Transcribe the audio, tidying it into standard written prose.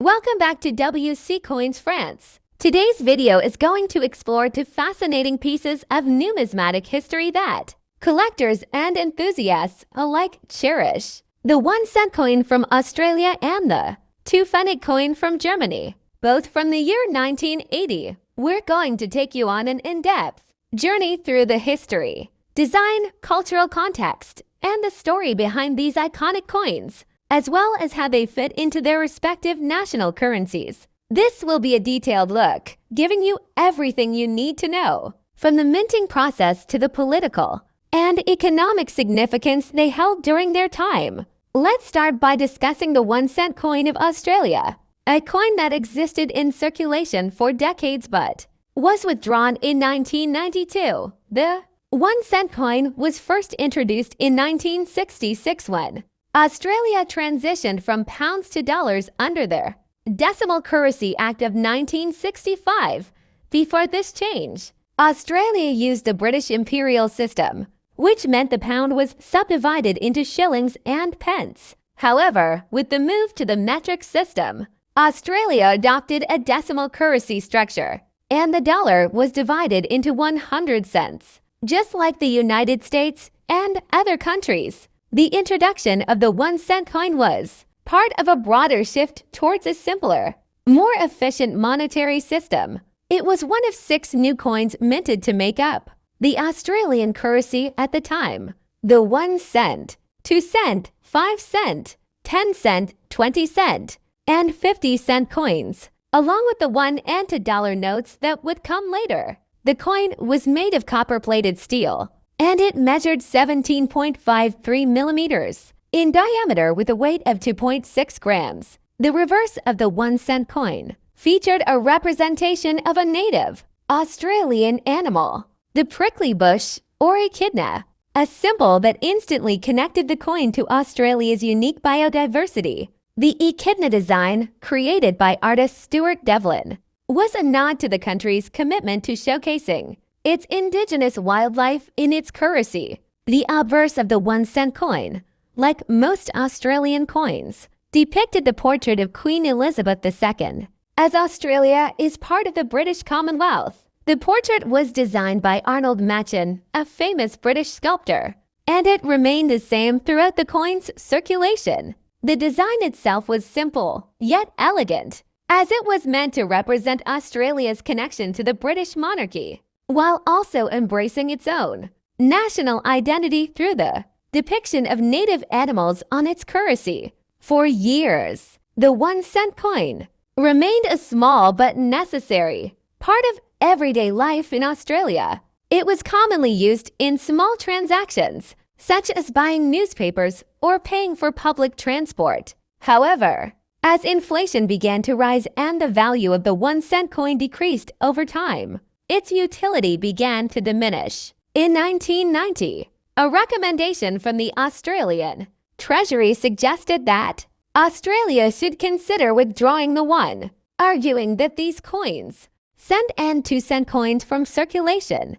Welcome back to WC Coins France. Today's video is going to explore two fascinating pieces of numismatic history that collectors and enthusiasts alike cherish. The 1-cent coin from Australia and the 2 Pfennig coin from Germany, both from the year 1980. We're going to take you on an in-depth journey through the history, design, cultural context, and the story behind these iconic coins, as well as how they fit into their respective national currencies. This will be a detailed look, giving you everything you need to know, from the minting process to the political and economic significance they held during their time. Let's start by discussing the 1-cent coin of Australia, a coin that existed in circulation for decades but was withdrawn in 1992. The 1-cent coin was first introduced in 1966 when Australia transitioned from pounds to dollars under their Decimal Currency Act of 1965. Before this change, Australia used the British imperial system, which meant the pound was subdivided into shillings and pence. However, with the move to the metric system, Australia adopted a decimal currency structure, and the dollar was divided into 100 cents. Just like the United States and other countries, the introduction of the 1-cent coin was part of a broader shift towards a simpler, more efficient monetary system. It was one of 6 new coins minted to make up the Australian currency at the time. The 1 cent, 2 cent, 5 cent, 10 cent, 20 cent, and 50-cent coins, along with the $1 and $2 notes that would come later. The coin was made of copper-plated steel, and it measured 17.53 millimeters in diameter with a weight of 2.6 grams. The reverse of the 1-cent coin featured a representation of a native Australian animal, the prickly bush or echidna, a symbol that instantly connected the coin to Australia's unique biodiversity. The echidna design, created by artist Stuart Devlin, was a nod to the country's commitment to showcasing its indigenous wildlife in its currency. The obverse of the 1-cent coin, like most Australian coins, depicted the portrait of Queen Elizabeth II. As Australia is part of the British Commonwealth, the portrait was designed by Arnold Machen, a famous British sculptor, and it remained the same throughout the coin's circulation. The design itself was simple, yet elegant, as it was meant to represent Australia's connection to the British monarchy, while also embracing its own national identity through the depiction of native animals on its currency. For years, the 1-cent coin remained a small but necessary part of everyday life in Australia. It was commonly used in small transactions, such as buying newspapers or paying for public transport. However, as inflation began to rise and the value of the 1-cent coin decreased over time, its utility began to diminish. In 1990, a recommendation from the Australian Treasury suggested that Australia should consider withdrawing the 1, arguing that these coins, cent and 2-cent coins from circulation,